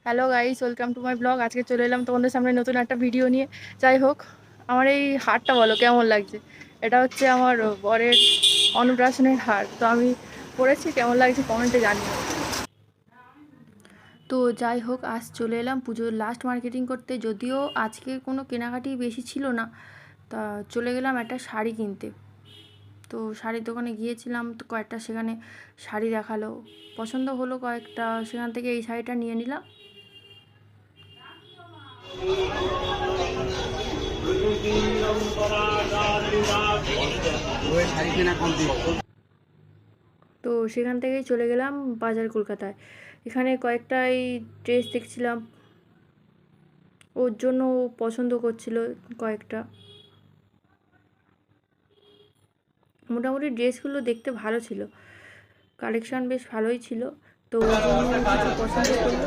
Hello guys, welcome to my blog. আজকে চলে এলাম তোমাদের সামনে নতুন একটা ভিডিও নিয়ে। যাই হোক, আমার এই হারটা বলো কেমন লাগছে। এটা হচ্ছে আমার বরের অন্নপ্রাশনের হার। তো আমি পরেছি, কেমন লাগছে কমেন্টে জানিও। তো যাই হোক, আজ চলে এলাম পুজোর লাস্ট মার্কেটিং করতে। যদিও আজকে কোনো কেনাকাটি বেশি ছিল না, তা চলে গেলাম একটা শাড়ি কিনতে। তো শাড়ির দোকানে গিয়েছিলাম, তো কয়েকটা সেখানে শাড়ি দেখালো, পছন্দ হলো কয়েকটা, সেখান থেকে এই শাড়িটা নিয়ে নিলাম। তো সেখান থেকেই চলে গেলাম বাজার কলকাতায়। এখানে কয়েকটা এই ড্রেস দেখছিলাম, ওর জন্য ও পছন্দ করছিল কয়েকটা। মোটামুটি ড্রেসগুলো দেখতে ভালো ছিল, কালেকশন বেশ ভালোই ছিল। তো ওর জন্য কিছু পছন্দ করলো।